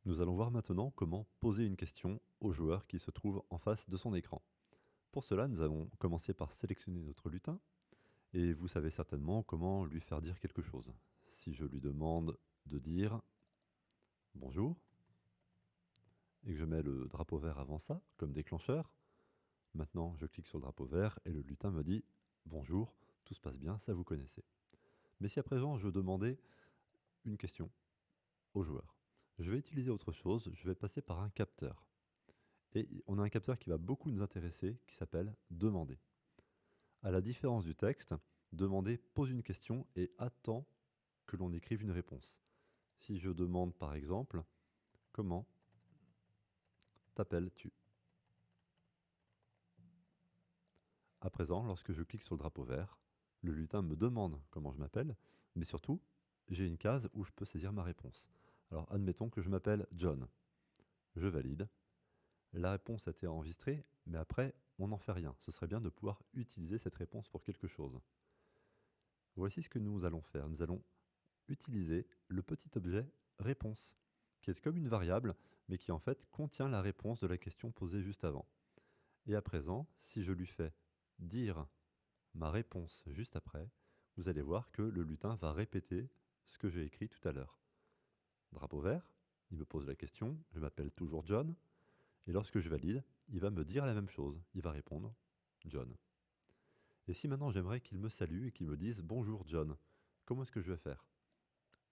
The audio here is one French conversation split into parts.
Nous allons voir maintenant comment poser une question au joueur qui se trouve en face de son écran. Pour cela, nous allons commencer par sélectionner notre lutin et vous savez certainement comment lui faire dire quelque chose. Si je lui demande de dire bonjour et que je mets le drapeau vert avant ça comme déclencheur, maintenant je clique sur le drapeau vert et le lutin me dit bonjour, tout se passe bien, ça vous connaissez. Mais si à présent je demandais une question au joueur, je vais utiliser autre chose, je vais passer par un capteur. Et on a un capteur qui va beaucoup nous intéresser, qui s'appelle demander. À la différence du texte, demander pose une question et attend que l'on écrive une réponse. Si je demande par exemple, comment t'appelles-tu? À présent, lorsque je clique sur le drapeau vert, le lutin me demande comment je m'appelle, mais surtout, j'ai une case où je peux saisir ma réponse. Alors admettons que je m'appelle John. Je valide. La réponse a été enregistrée, mais après, on n'en fait rien. Ce serait bien de pouvoir utiliser cette réponse pour quelque chose. Voici ce que nous allons faire. Nous allons utiliser le petit objet réponse, qui est comme une variable, mais qui en fait contient la réponse de la question posée juste avant. Et à présent, si je lui fais dire ma réponse juste après, vous allez voir que le lutin va répéter ce que j'ai écrit tout à l'heure. Drapeau vert, il me pose la question, je m'appelle toujours John, et lorsque je valide, il va me dire la même chose, il va répondre John. Et si maintenant j'aimerais qu'il me salue et qu'il me dise bonjour John, comment est-ce que je vais faire?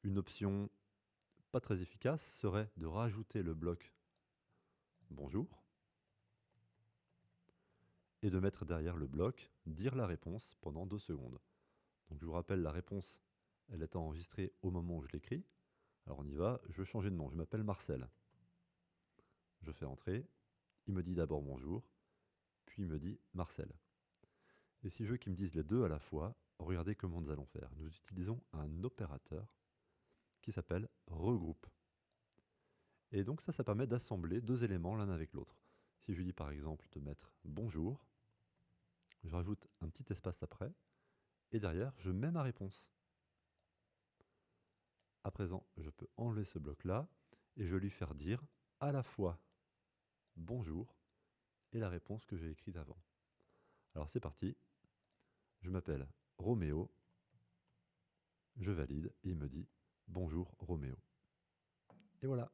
Une option pas très efficace serait de rajouter le bloc bonjour et de mettre derrière le bloc dire la réponse pendant 2 secondes. Donc je vous rappelle, la réponse, elle est enregistrée au moment où je l'écris. Alors on y va, je vais changer de nom, je m'appelle Marcel. Je fais entrer, il me dit d'abord bonjour, puis il me dit Marcel. Et si je veux qu'il me dise les deux à la fois, regardez comment nous allons faire. Nous utilisons un opérateur qui s'appelle regroupe. Et donc ça permet d'assembler deux éléments l'un avec l'autre. Si je lui dis par exemple de mettre bonjour, je rajoute un petit espace après, et derrière, je mets ma réponse. À présent, je peux enlever ce bloc-là, et je vais lui faire dire à la fois bonjour et la réponse que j'ai écrite avant. Alors c'est parti, je m'appelle Roméo, je valide, et il me dit bonjour Roméo. Et voilà.